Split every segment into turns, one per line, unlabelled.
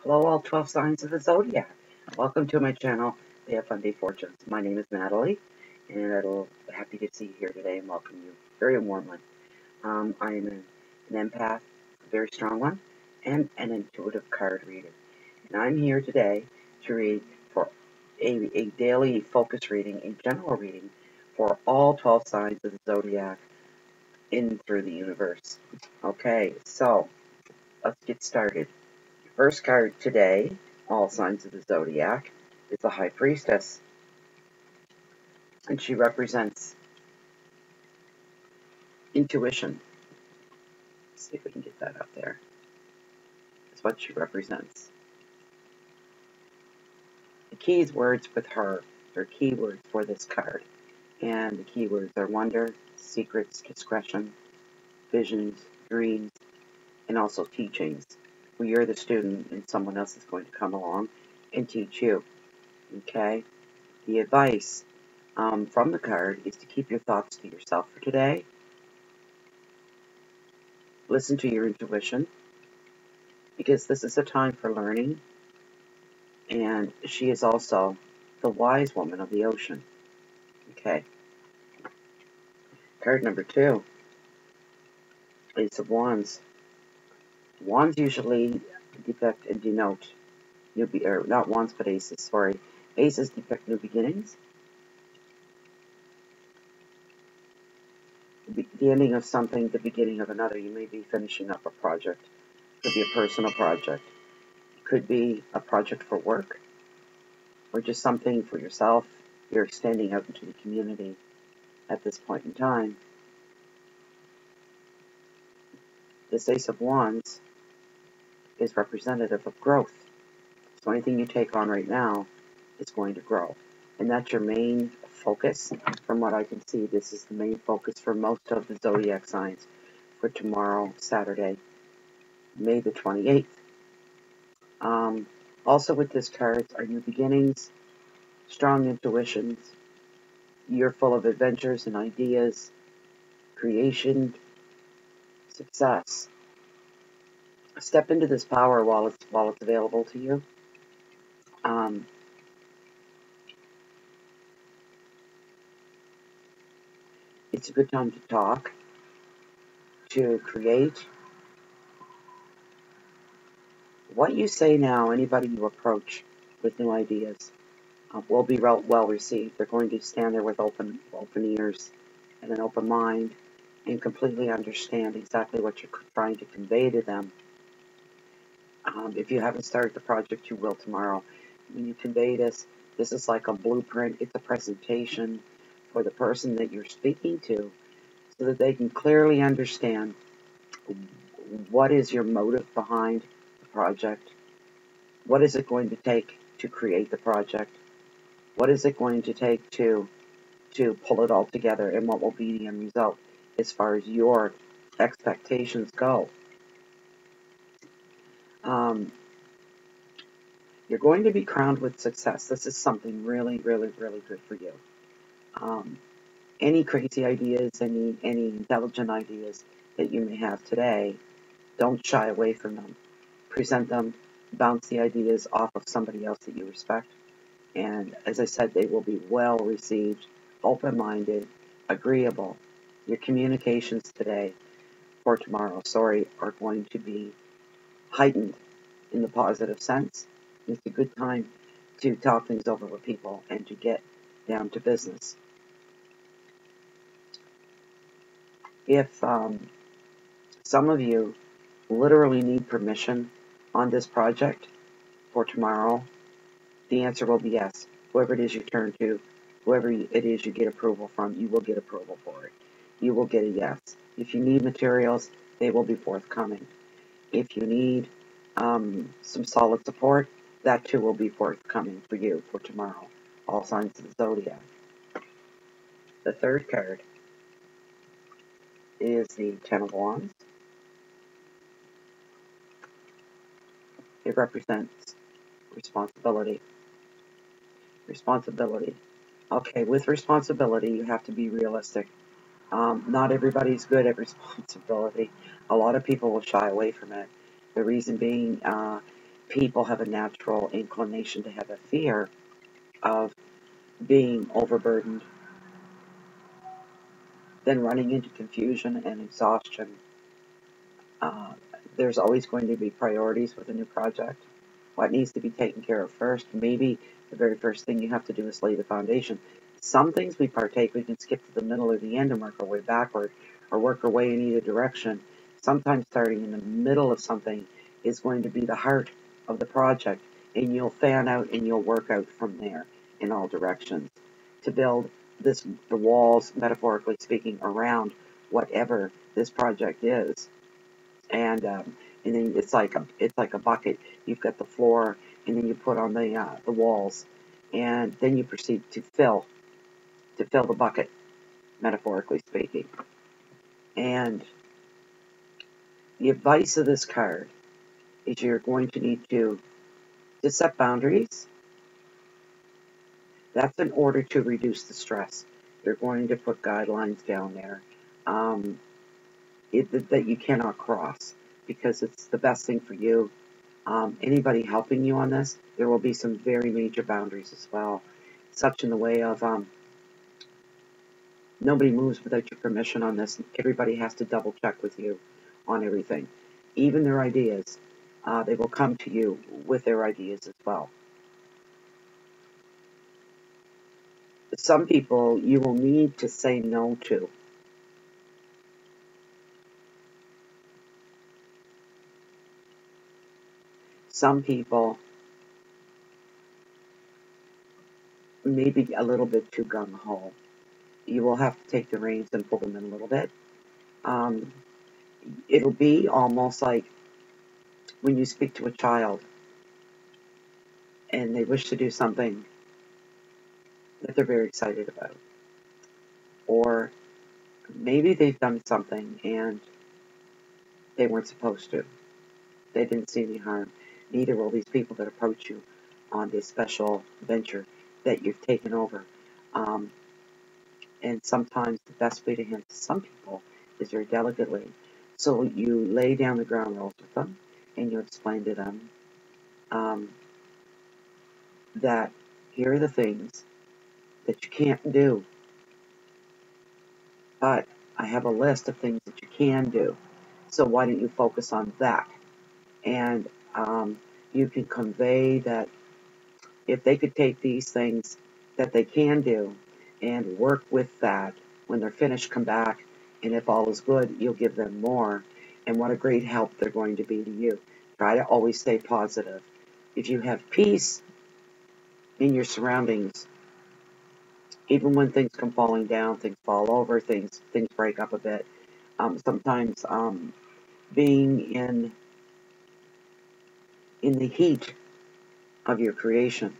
Hello, all 12 signs of the Zodiac. Welcome to my channel, Fundy Fortunes. My name is Natalie, and I'm happy to see you here today and welcome you very warmly. I am an empath, a very strong one, and an intuitive card reader. And I'm here today to read for a daily focus reading, a general reading for all 12 signs of the Zodiac in through the universe. Okay, so let's get started. First card today, all signs of the Zodiac, is the High Priestess. And she represents intuition. Let's see if we can get that up there. That's what she represents. The keys words with her are keywords for this card. And the keywords are wonder, secrets, discretion, visions, dreams, and also teachings. Where you're the student and someone else is going to come along and teach you. Okay? The advice from the card is to keep your thoughts to yourself for today. Listen to your intuition, because this is a time for learning, and she is also the wise woman of the ocean. Okay. Card number 2, Ace of Wands. Wands usually depict and denote not wands, but aces, sorry. Aces depict new beginnings, the ending of something, the beginning of another. You may be finishing up a project. It could be a personal project. It could be a project for work, or just something for yourself. You're extending out into the community at this point in time. This Ace of Wands is representative of growth. So anything you take on right now is going to grow. And that's your main focus. From what I can see, this is the main focus for most of the Zodiac signs for tomorrow, Saturday, May the 28th. Also with this card are new beginnings, strong intuitions. You're full of adventures and ideas, creation, success. Step into this power while it's available to you. It's a good time to talk, to create. What you say now, anybody you approach with new ideas, will be well received. They're going to stand there with open ears and an open mind and completely understand exactly what you're trying to convey to them. If you haven't started the project, you will tomorrow. When you convey this is like a blueprint. It's a presentation for the person that you're speaking to, so that they can clearly understand what is your motive behind the project, what is it going to take to create the project, what is it going to take to pull it all together, and what will be the end result as far as your expectations go. You're going to be crowned with success. This is something really, really, really good for you. Any crazy ideas, any intelligent ideas that you may have today, don't shy away from them. Present them, bounce the ideas off of somebody else that you respect. And as I said, they will be well received, open-minded, agreeable. Your communications today or tomorrow, are going to be heightened in the positive sense. It's a good time to talk things over with people and to get down to business. If some of you literally need permission on this project for tomorrow, the answer will be yes. Whoever it is you turn to, whoever it is you get approval from, you will get approval for it. You will get a yes. If you need materials, they will be forthcoming. If you need some solid support, that too will be forthcoming for you for tomorrow. All signs of the Zodiac. The third card is the Ten of Wands. It represents responsibility. Responsibility. Okay, with responsibility, you have to be realistic. Not everybody's good at responsibility. A lot of people will shy away from it. The reason being, people have a natural inclination to have a fear of being overburdened, then running into confusion and exhaustion. There's always going to be priorities with a new project. What needs to be taken care of first? Maybe the very first thing you have to do is lay the foundation. Some things we partake, we can skip to the middle or the end and work our way backward, or work our way in either direction. Sometimes starting in the middle of something is going to be the heart of the project, and you'll fan out and you'll work out from there in all directions to build the walls, metaphorically speaking, around whatever this project is. And then it's like a bucket. You've got the floor, and then you put on the walls, and then you proceed to fill the bucket, metaphorically speaking. And the advice of this card is you're going to need to set boundaries. That's in order to reduce the stress. You're going to put guidelines down there that you cannot cross, because it's the best thing for you. Anybody helping you on this, there will be some very major boundaries as well, such in the way of nobody moves without your permission on this. Everybody has to double check with you on everything, even their ideas. They will come to you with their ideas as well. Some people you will need to say no to. Some people may be a little bit too gung-ho. You will have to take the reins and pull them in a little bit. It'll be almost like when you speak to a child and they wish to do something that they're very excited about. Or maybe they've done something and they weren't supposed to. They didn't see any harm. Neither will these people that approach you on this special venture that you've taken over. And sometimes the best way to handle some people is very delicately. So you lay down the ground rules with them, and you explain to them that here are the things that you can't do, but I have a list of things that you can do. So why don't you focus on that? And you can convey that if they could take these things that they can do and work with that, when they're finished, come back, and if all is good, you'll give them more. And what a great help they're going to be to you. Try to always stay positive. If you have peace in your surroundings, even when things come falling down, things fall over, things break up a bit. Sometimes being in the heat of your creation,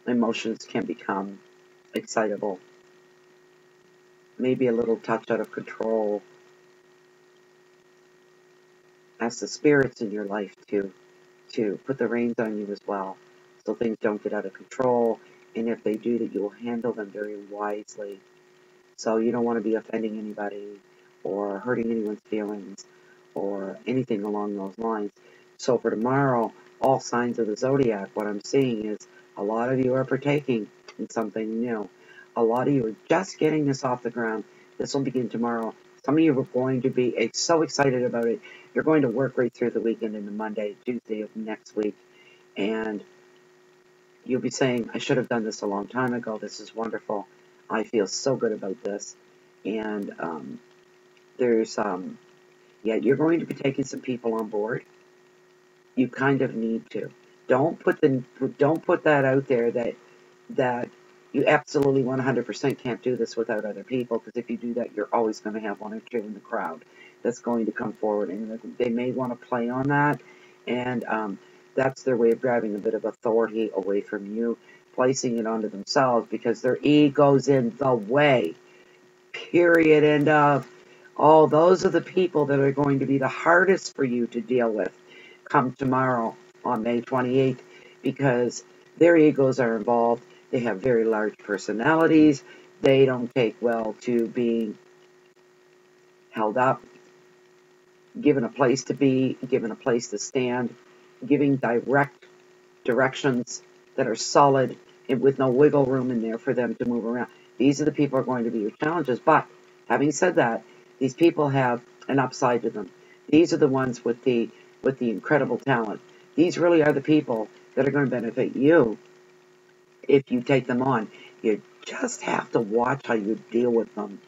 emotions can become excitable, maybe a little touch out of control. Ask the spirits in your life to put the reins on you as well, so things don't get out of control, and if they do, that you will handle them very wisely. So you don't want to be offending anybody or hurting anyone's feelings or anything along those lines. So for tomorrow, all signs of the Zodiac, what I'm seeing is a lot of you are partaking in something new. A lot of you are just getting this off the ground. This will begin tomorrow. Some of you are going to be so excited about it. You're going to work right through the weekend into Monday, Tuesday of next week. And you'll be saying, I should have done this a long time ago. This is wonderful. I feel so good about this. And you're going to be taking some people on board. You kind of need to. Don't put that out there that you absolutely 100% can't do this without other people, because if you do that, you're always going to have one or two in the crowd that's going to come forward, and they may want to play on that, and that's their way of grabbing a bit of authority away from you, placing it onto themselves because their ego's in the way. Period. End of. Oh, those are the people that are going to be the hardest for you to deal with come tomorrow on May 28th, because their egos are involved. They have very large personalities. They don't take well to being held up, given a place to be, given a place to stand. giving directions that are solid and with no wiggle room in there for them to move around. These are the people who are going to be your challenges. But having said that, these people have an upside to them. These are the ones with the incredible talent. These really are the people that are going to benefit you if you take them on. You just have to watch how you deal with them.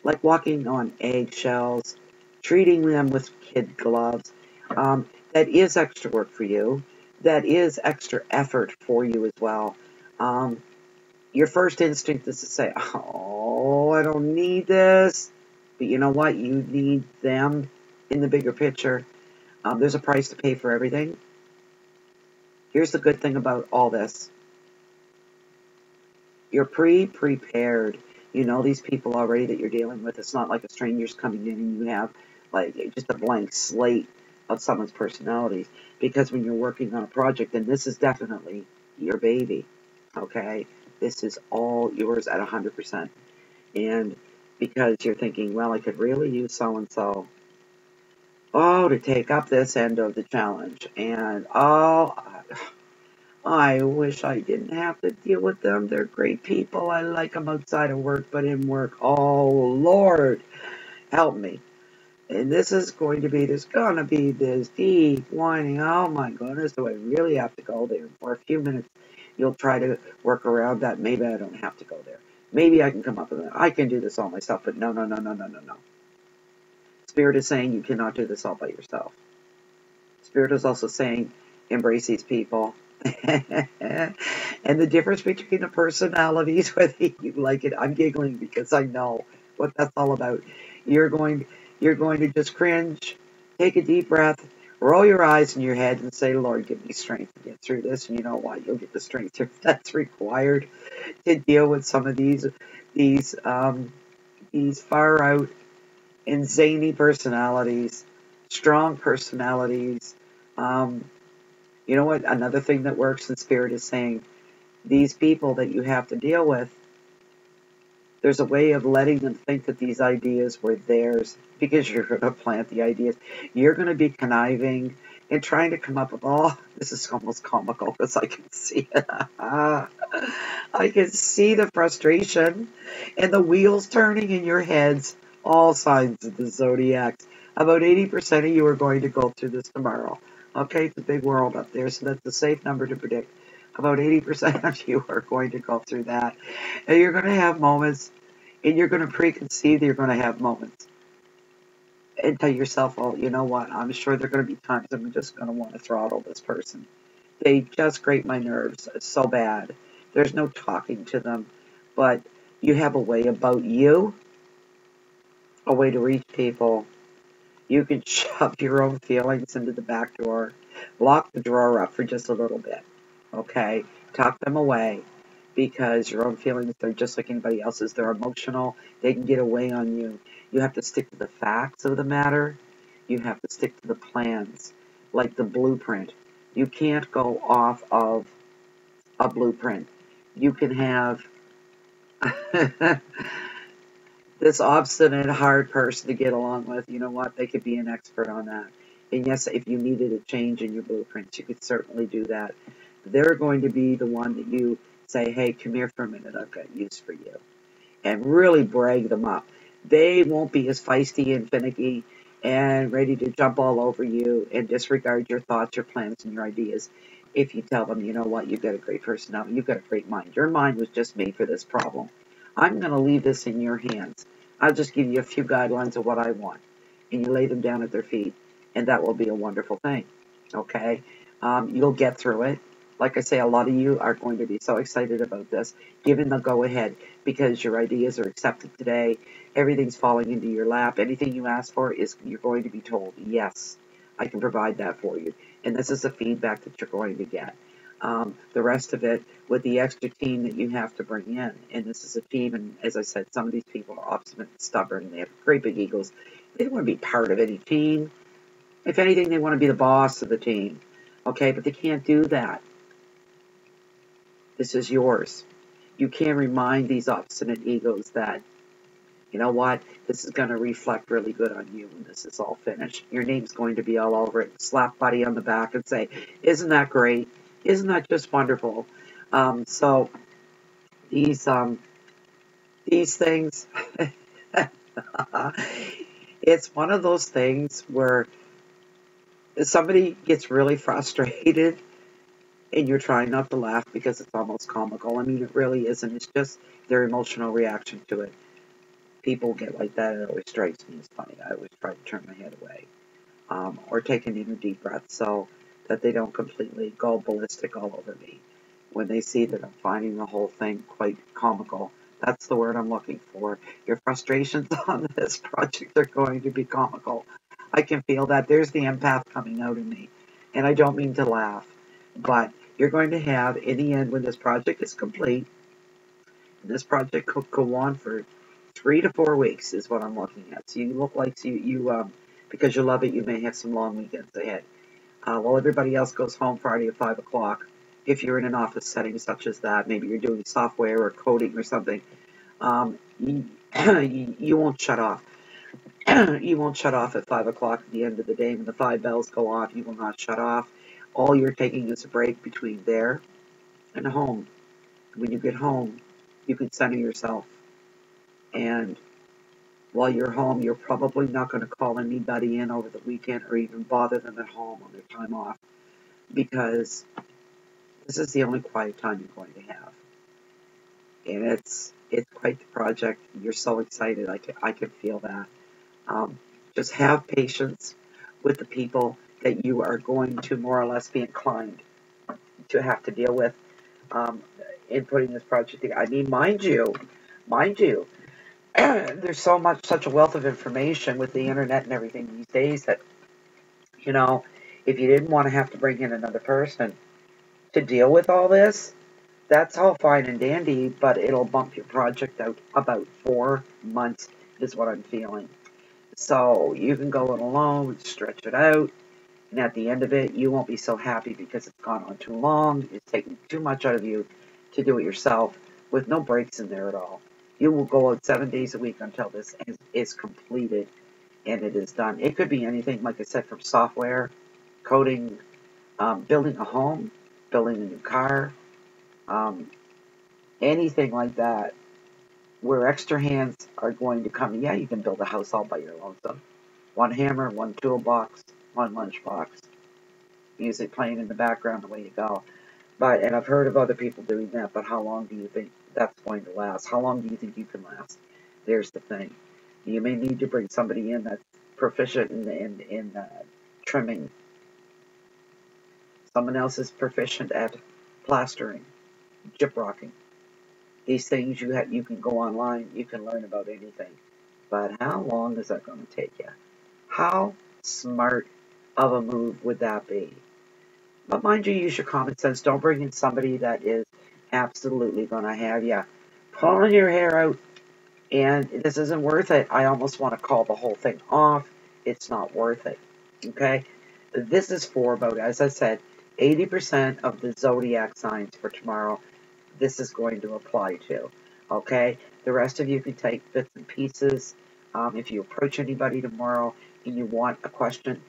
Like walking on eggshells, treating them with kid gloves. That is extra work for you. That is extra effort for you as well. Um, your first instinct is to say, oh, I don't need this. But you know what? You need them in the bigger picture. There's a price to pay for everything. Here's the good thing about all this. You're prepared. You know these people already that you're dealing with. It's not like a stranger's coming in and you have like just a blank slate of someone's personalities. Because when you're working on a project, and this is definitely your baby, okay? This is all yours at 100%. And because you're thinking, well, I could really use so-and-so, oh, to take up this end of the challenge. And, oh, I wish I didn't have to deal with them. They're great people. I like them outside of work, but in work, oh, Lord, help me. And this is going to be, there's going to be this deep whining. Oh, my goodness, do I really have to go there? For a few minutes, you'll try to work around that. Maybe I don't have to go there. Maybe I can come up with it. I can do this all myself, but no, no, no, no, no, no, no. Spirit is saying you cannot do this all by yourself. Spirit is also saying embrace these people. And the difference between the personalities, whether you like it, I'm giggling because I know what that's all about. You're going to just cringe, take a deep breath, roll your eyes in your head and say, Lord, give me strength to get through this. And you know what? You'll get the strength that's required to deal with some of these far out and zany personalities, strong personalities. You know what? Another thing that works in spirit is saying these people that you have to deal with, there's a way of letting them think that these ideas were theirs because you're going to plant the ideas. You're going to be conniving and trying to come up with this is almost comical because I can see it. I can see the frustration and the wheels turning in your heads. All signs of the Zodiacs. About 80% of you are going to go through this tomorrow. Okay, it's a big world up there, so that's a safe number to predict. About 80% of you are going to go through that. And you're going to have moments, and you're going to preconceive that you're going to have moments. And tell yourself, well, you know what, I'm sure there are going to be times I'm just going to want to throttle this person. They just grate my nerves so bad. There's no talking to them. But you have a way about you, a way to reach people. You can shove your own feelings into the back drawer, lock the drawer up for just a little bit, okay? Tuck them away because your own feelings, they're just like anybody else's. They're emotional. They can get away on you. You have to stick to the facts of the matter. You have to stick to the plans, like the blueprint. You can't go off of a blueprint. You can have this obstinate, hard person to get along with. You know what? They could be an expert on that. And yes, if you needed a change in your blueprints, you could certainly do that. They're going to be the one that you say, hey, come here for a minute. I've got use for you. And really brag them up. They won't be as feisty and finicky and ready to jump all over you and disregard your thoughts, your plans, and your ideas. If you tell them, you know what, you've got a great personality, you've got a great mind. Your mind was just made for this problem. I'm going to leave this in your hands. I'll just give you a few guidelines of what I want. And you lay them down at their feet. And that will be a wonderful thing. Okay? You'll get through it. Like I say, a lot of you are going to be so excited about this, given the go-ahead, because your ideas are accepted today. Everything's falling into your lap. Anything you ask for, you're going to be told, yes, I can provide that for you. And this is the feedback that you're going to get. The rest of it with the extra team that you have to bring in. And this is a team, and as I said, some of these people are obstinate and stubborn. They have great big egos. They don't want to be part of any team. If anything, they want to be the boss of the team. Okay, but they can't do that. This is yours. You can remind these obstinate egos that You know what? This is going to reflect really good on you when this is all finished. Your name's going to be all over it. Slap buddy on the back and say, isn't that great? Isn't that just wonderful? So these things, it's one of those things where somebody gets really frustrated and you're trying not to laugh because it's almost comical. I mean, it really isn't. It's just their emotional reaction to it. People get like that. It always strikes me as funny. I always try to turn my head away, or take an inner deep breath so that they don't completely go ballistic all over me when they see that I'm finding the whole thing quite comical. That's the word I'm looking for. Your frustrations on this project are going to be comical. I can feel that. There's the empath coming out of me. And I don't mean to laugh, but you're going to have, in the end, when this project is complete, this project could go on for 3 to 4 weeks is what I'm looking at. So you look like because you love it, you may have some long weekends ahead. While everybody else goes home Friday at 5 o'clock, if you're in an office setting such as that, maybe you're doing software or coding or something, you won't shut off. You won't shut off at 5 o'clock at the end of the day. When the 5 bells go off, you will not shut off. All you're taking is a break between there and home. When you get home, you can center yourself. And while you're home, you're probably not going to call anybody in over the weekend or even bother them at home on their time off, because this is the only quiet time you're going to have. And it's quite the project. You're so excited. I can feel that. Just have patience with the people that you are going to more or less be inclined to have to deal with in putting this project together. I mean, mind you, there's such a wealth of information with the internet and everything these days that, you know, if you didn't want to have to bring in another person to deal with all this, that's all fine and dandy, but it'll bump your project out about 4 months is what I'm feeling. So you can go it alone, stretch it out, and at the end of it, you won't be so happy because it's gone on too long. It's taken too much out of you to do it yourself with no breaks in there at all. You will go out 7 days a week until this is completed and it is done. It could be anything, like I said, from software, coding, building a home, building a new car, um, anything like that, where extra hands are going to come. Yeah, you can build a house all by your lonesome. One hammer, one toolbox, one lunchbox, music playing in the background, away you go. And I've heard of other people doing that, but how long do you think that's going to last? How long do you think you can last? There's the thing. You may need to bring somebody in that's proficient in trimming. Someone else is proficient at plastering, gyprocking. These things you can go online, you can learn about anything. But how long is that going to take you? How smart of a move would that be? But mind you, use your common sense. Don't bring in somebody that is absolutely going to have you pulling your hair out, and this isn't worth it. I almost want to call the whole thing off. It's not worth it. Okay? This is for about, as I said, 80% of the zodiac signs for tomorrow. This is going to apply to. Okay? The rest of you can take bits and pieces. If you approach anybody tomorrow and you want a question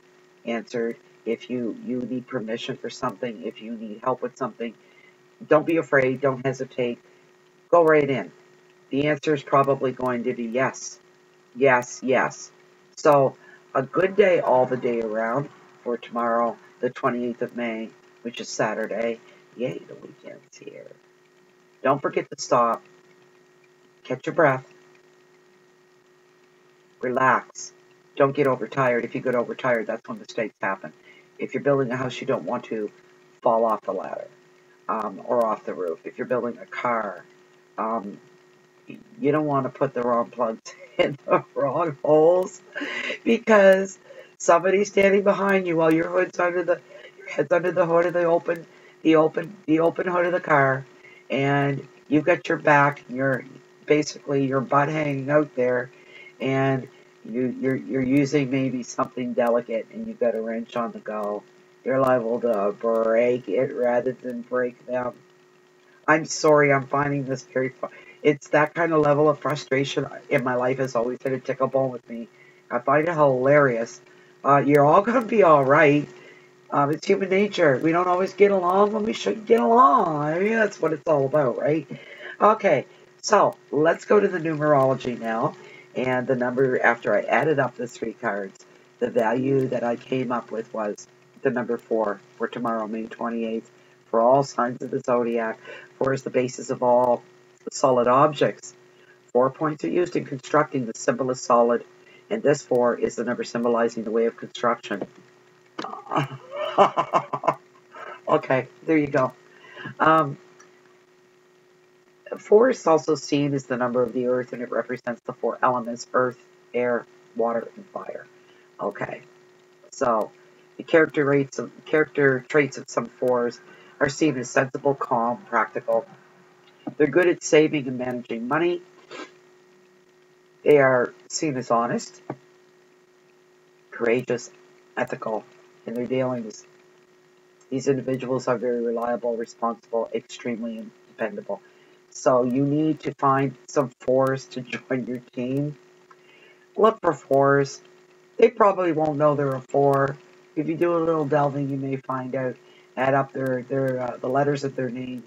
answered, if you need permission for something, if you need help with something, don't be afraid, don't hesitate, go right in. The answer is probably going to be yes, yes, yes. So a good day all the day around for tomorrow, the 28th of May, which is Saturday. Yay, the weekend's here. Don't forget to stop, catch your breath, relax. Don't get overtired. If you get overtired, that's when mistakes happen. If you're building a house, you don't want to fall off the ladder. Or off the roof. If you're building a car, you don't want to put the wrong plugs in the wrong holes because somebody's standing behind you while your head's under the hood of the open hood of the car, and you've got your back, your basically your butt hanging out there, and you're using maybe something delicate, and you've got a wrench on the go. You're liable to break it rather than break them. I'm sorry, I'm finding this very fun. It's that kind of level of frustration in my life has always hit a tickle bone with me. I find it hilarious. You're all going to be all right. It's human nature. We don't always get along when we should get along. I mean, that's what it's all about, right? Okay, so let's go to the numerology now. And the number, after I added up the 3 cards, the value that I came up with was the number 4 for tomorrow, May 28th, for all signs of the Zodiac. 4 is the basis of all solid objects. 4 points are used in constructing. The symbol is solid, and this 4 is the number symbolizing the way of construction. Okay, there you go. 4 is also seen as the number of the earth, and it represents the 4 elements: earth, air, water, and fire. Okay, so the character traits of some 4s are seen as sensible, calm, practical. They're good at saving and managing money. They are seen as honest, courageous, ethical in their dealings. These individuals are very reliable, responsible, extremely dependable. So you need to find some 4s to join your team. Look for 4s. They probably won't know they're a 4. If you do a little delving, you may find out. Add up the letters of their name,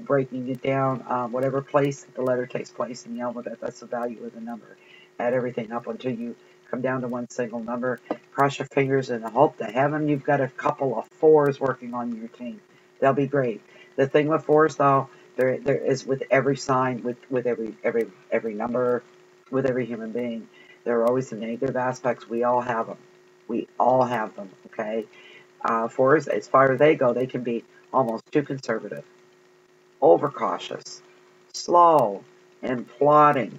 breaking it down, whatever place the letter takes place in the alphabet. That's the value of the number. Add everything up until you come down to one single number. Cross your fingers and hope to heaven you've got a couple of 4s working on your team. They'll be great. The thing with 4s, though, there is with every sign, with every number, with every human being, there are always the negative aspects. We all have them. We all have them, okay? 4s, as far as they go, they can be almost too conservative, overcautious, slow, and plodding.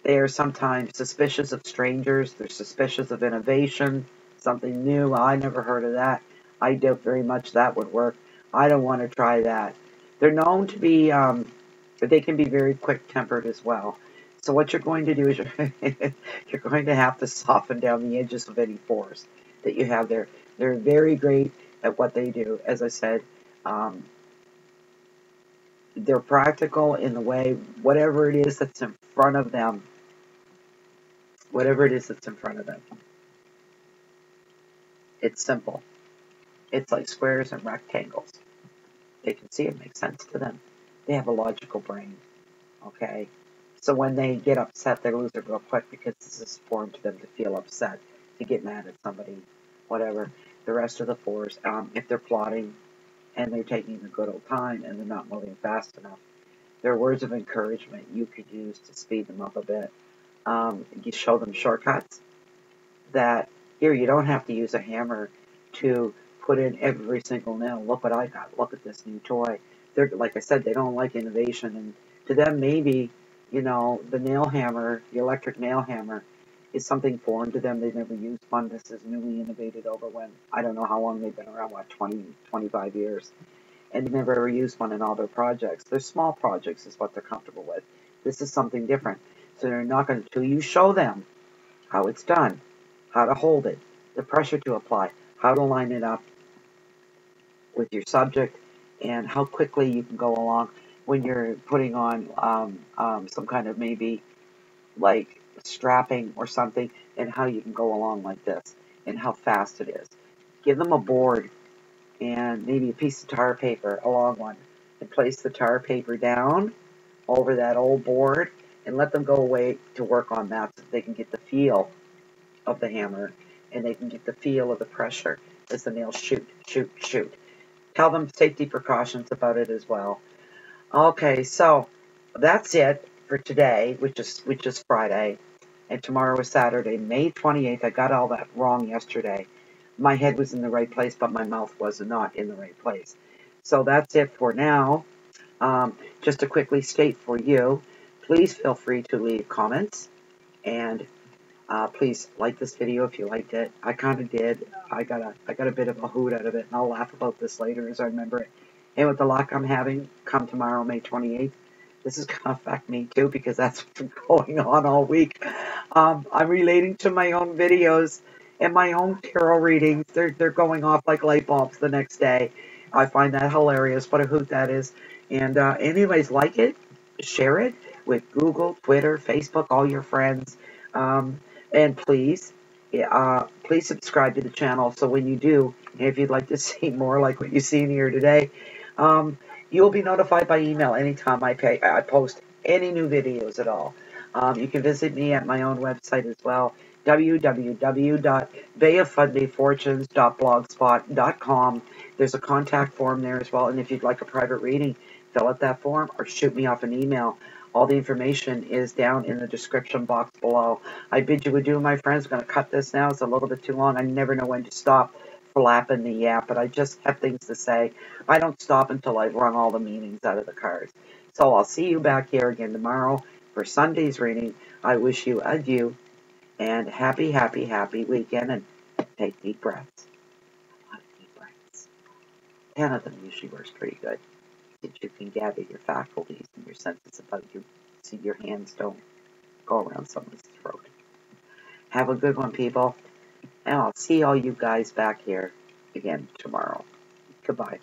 They are sometimes suspicious of strangers. They're suspicious of innovation, something new. I never heard of that. I doubt very much that would work. I don't want to try that. They're known to be, they can be very quick-tempered as well. So what you're going to do is you're going to have to soften down the edges of any 4s that you have there. They're very great at what they do. As I said, they're practical in the way, whatever it is that's in front of them, it's simple. It's like squares and rectangles. They can see it makes sense to them. They have a logical brain, okay? So when they get upset, they lose it real quick because this is foreign to them to feel upset, to get mad at somebody, whatever. The rest of the 4s, if they're plotting and they're taking a good old time and they're not moving fast enough, there are words of encouragement you could use to speed them up a bit. You show them shortcuts that, here, you don't have to use a hammer to put in every single nail. Look what I got. Look at this new toy. They're, like I said, they don't like innovation. And to them, maybe, the nail hammer, the electric nail hammer, is something foreign to them. They've never used one. This is newly innovated over when, I don't know how long they've been around, 20, 25 years. And they've never ever used one in all their projects. Their small projects is what they're comfortable with. This is something different. So they're not going to, you show them how it's done, how to hold it, the pressure to apply, how to line it up with your subject, and how quickly you can go along when you're putting on some kind of maybe like strapping or something, and how you can go along like this, and how fast it is. Give them a board and maybe a piece of tar paper, a long one, and place the tar paper down over that old board and let them go away to work on that so they can get the feel of the hammer and they can get the feel of the pressure as the nails shoot, shoot, shoot. Tell them safety precautions about it as well. Okay, so that's it for today, which is Friday, and tomorrow is Saturday, May 28th. I got all that wrong yesterday. My head was in the right place, but my mouth was not in the right place. So that's it for now. Just to quickly state for you, please feel free to leave comments, and please like this video if you liked it. I kind of did. I got a bit of a hoot out of it, and I'll laugh about this later as I remember it. And with the luck I'm having, come tomorrow, May 28th, this is going to affect me too because that's what's been going on all week. I'm relating to my own videos and my own tarot readings. They're going off like light bulbs the next day. I find that hilarious. What a hoot that is. And anyways, like it, share it with Google, Twitter, Facebook, all your friends. And please subscribe to the channel. So when you do, if you'd like to see more like what you've seen here today, um, you'll be notified by email anytime I post any new videos at all. You can visit me at my own website as well, www.bayoffundyfortunes.blogspot.com. There's a contact form there as well, and if you'd like a private reading, fill out that form or shoot me off an email. All the information is down in the description box below. I bid you adieu, my friends. I'm going to cut this now. It's a little bit too long. I never know when to stop flapping the yap, but I just have things to say. I don't stop until I've rung all the meanings out of the cards. So I'll see you back here again tomorrow for Sunday's reading. I wish you adieu and happy, happy, happy weekend, and take deep breaths. A lot of deep breaths. 10 of them usually works pretty good. That you can gather your faculties and your senses about you so your hands don't go around someone's throat. Have a good one, people, and I'll see all you guys back here again tomorrow. Goodbye.